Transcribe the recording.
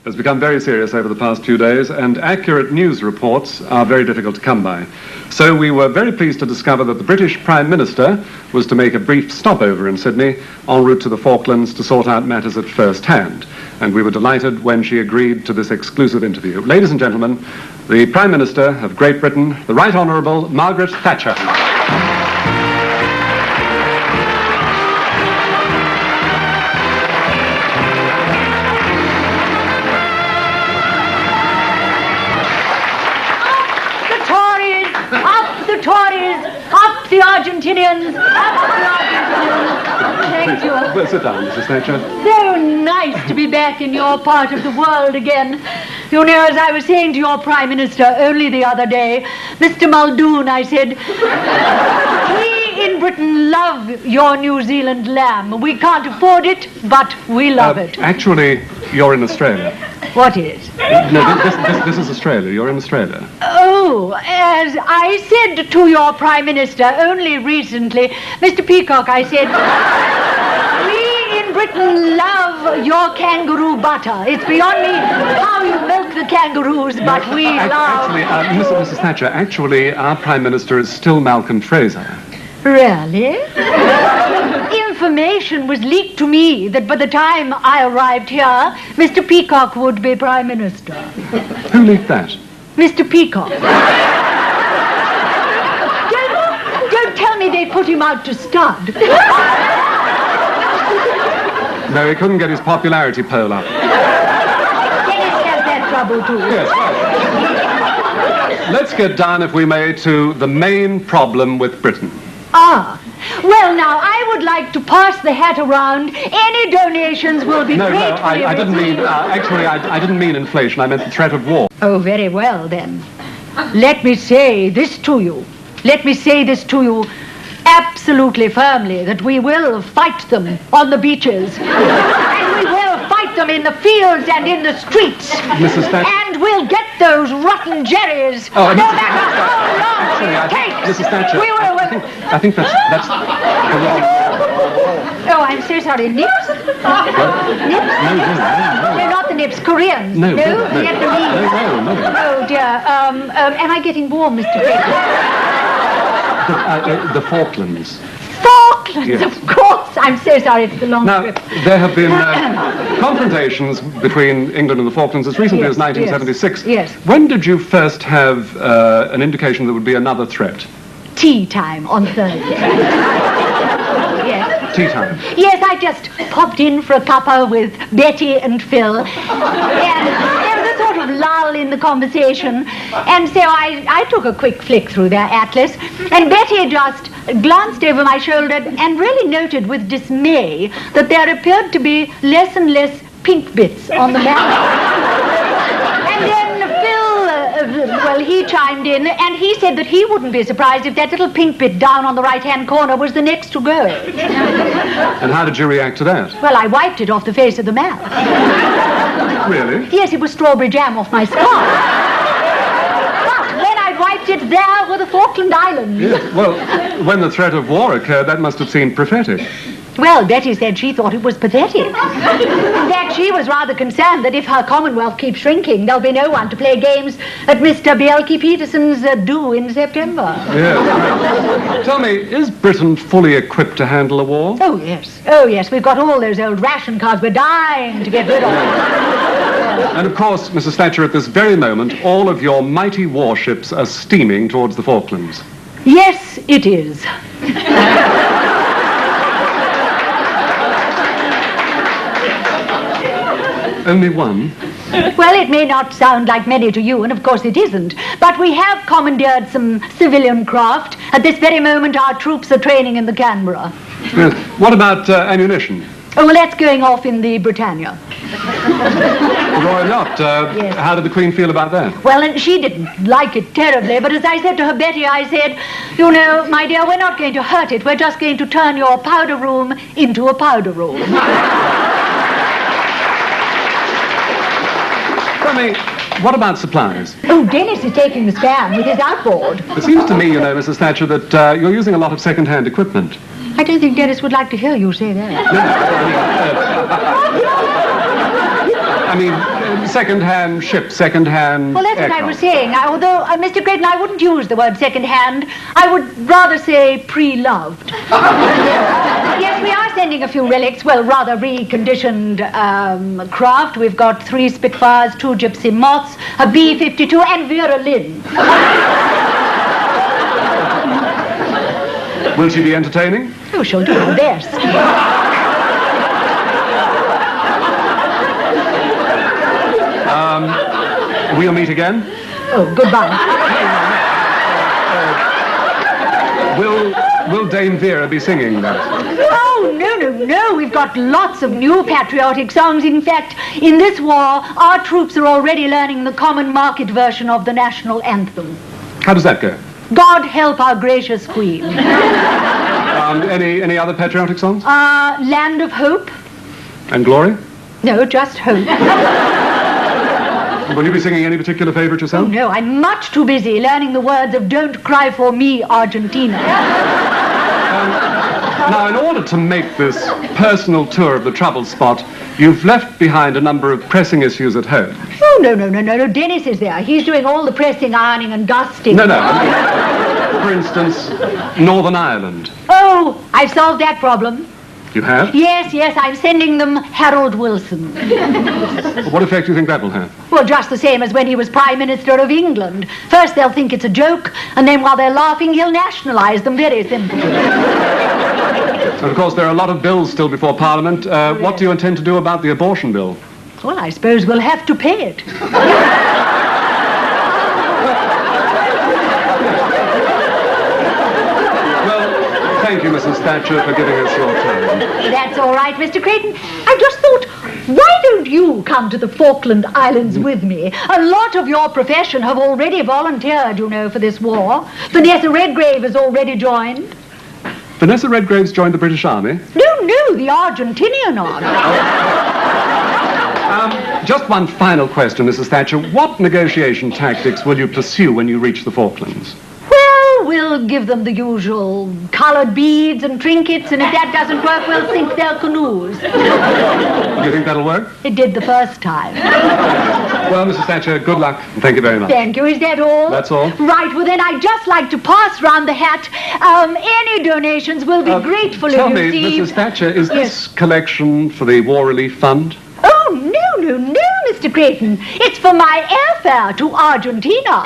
has become very serious over the past few days, and accurate news reports are very difficult to come by. So we were very pleased to discover that the British Prime Minister was to make a brief stopover in Sydney en route to the Falklands to sort out matters at first hand. And we were delighted when she agreed to this exclusive interview. Ladies and gentlemen, the Prime Minister of Great Britain, the Right Honourable Margaret Thatcher. Up the Argentinians! Up the Argentinians! Thank you. Well, sit down, Mrs. Thatcher. So nice to be back in your part of the world again. You know, as I was saying to your Prime Minister only the other day, Mr. Muldoon, I said, we in Britain love your New Zealand lamb. We can't afford it, but we love it. Actually, you're in Australia. What is? No, this is Australia. You're in Australia. Oh, as I said to your Prime Minister only recently, Mr. Peacock, I said, we in Britain love your kangaroo butter. It's beyond me how you milk the kangaroos, but we love... Actually, Mrs. Thatcher, actually, our Prime Minister is still Malcolm Fraser. Really? Information was leaked to me that by the time I arrived here, Mr. Peacock would be Prime Minister. Who leaked that? Mr. Peacock. Don't tell me they put him out to stud. No, he couldn't get his popularity poll up. Dennis has that trouble too. Yes, right. Let's get down, if we may, to the main problem with Britain. Ah. Well, now, I would like to pass the hat around. Any donations will be gratefully No, I didn't mean, actually, I didn't mean inflation. I meant the threat of war. Oh, very well, then. Let me say this to you. Let me say this to you absolutely firmly, that we will fight them on the beaches. And we will fight them in the fields and in the streets. Mrs. Thatcher. And we'll get those rotten jerrys. Oh, no matter how long it takes. Mrs. Thatcher, We will... I think that's the wrong... Oh, I'm so sorry. Nips? Nips? No. No, not the Nips. Koreans. No. Vietnamese. No. Oh, dear. Am I getting warm, Mr. Creyton? The Falklands. Falklands, Yes. of course. I'm so sorry for the long trip. Now, there have been confrontations between England and the Falklands as recently as 1976. Yes. When did you first have an indication there would be another threat? Tea time on Thursday. Yes. Tea time? Yes, I just popped in for a cuppa with Betty and Phil. And there was a sort of lull in the conversation. And so I took a quick flick through their atlas. And Betty just glanced over my shoulder and really noted with dismay that there appeared to be less and less pink bits on the map. And then Phil, he chimed in, and he said that he wouldn't be surprised if that little pink bit down on the right-hand corner was the next to go. And how did you react to that? Well, I wiped it off the face of the map. Really? Yes, it was strawberry jam off my scarf. But when I wiped it, there were the Falkland Islands. Yes. Well, when the threat of war occurred, that must have seemed prophetic. Well, Betty said she thought it was pathetic. In fact, she was rather concerned that if her Commonwealth keeps shrinking, there'll be no one to play games at Mr. Bielke-Peterson's do in September. Yes. Tell me, is Britain fully equipped to handle a war? Oh, yes. We've got all those old ration cards we're dying to get rid of. And of course, Mrs. Thatcher, at this very moment, all of your mighty warships are steaming towards the Falklands. Yes, it is. Only one? Well, it may not sound like many to you, and of course it isn't, but we have commandeered some civilian craft. At this very moment, our troops are training in the Canberra. What about ammunition? Oh, well, that's going off in the Britannia. The Royal Yacht. Yes. How did the Queen feel about that? Well, and she didn't like it terribly, but as I said to her, Betty, I said, you know, my dear, we're not going to hurt it. We're just going to turn your powder room into a powder room. Tell me, what about supplies? Oh, Dennis is taking the span with his outboard. It seems to me, you know, Mrs. Thatcher, that you're using a lot of second-hand equipment. I don't think Dennis would like to hear you say that. I mean, second-hand ships, second-hand Well, that's what I aircraft. was saying. Although, Mr. Creyton, I wouldn't use the word second-hand. I would rather say pre-loved. Yes, we are sending a few relics, well, rather reconditioned craft. We've got 3 Spitfires, 2 Gypsy Moths, a B-52, and Vera Lynn. Will she be entertaining? Oh, she'll do her best. We'll meet again. Oh, goodbye. Will Dame Vera be singing that? Oh, no. We've got lots of new patriotic songs. In fact, in this war, our troops are already learning the common market version of the national anthem. How does that go? God help our gracious queen. Any other patriotic songs? Land of Hope? And Glory? No, just Hope. Will you be singing any particular favourite Oh, yourself? no, I'm much too busy learning the words of Don't Cry for Me, Argentina. Now, in order to make this personal tour of the trouble spot, you've left behind a number of pressing issues at home. Oh, no. Dennis is there. He's doing all the pressing, ironing, and dusting. No. For instance, Northern Ireland. Oh, I've solved that problem. You have? Yes, I'm sending them Harold Wilson. What effect do you think that will have? Well, just the same as when he was Prime Minister of England. First they'll think it's a joke, and then while they're laughing, he'll nationalise them. Very simple. And of course, there are a lot of bills still before Parliament. What do you intend to do about the abortion bill? Well, I suppose we'll have to pay it. Thank you, Mrs. Thatcher, for giving us your time. That's all right, Mr. Creyton. I just thought, why don't you come to the Falkland Islands with me? A lot of your profession have already volunteered, you know, for this war. Vanessa Redgrave has already joined. Vanessa Redgrave's joined the British Army? No, the Argentinian army. Just one final question, Mrs. Thatcher. What negotiation tactics will you pursue when you reach the Falklands? Well, we'll give them the usual coloured beads and trinkets, and if that doesn't work, we'll sink their canoes. Do you think that'll work? It did the first time. Well, Mrs. Thatcher, good luck, and thank you very much. Thank you. Is that all? That's all. Right, well then I'd just like to pass round the hat. Any donations will be grateful if you Tell me, see... Mrs. Thatcher, is this collection for the War Relief Fund? Oh, no, Mr. Creyton. It's for my airfare to Argentina.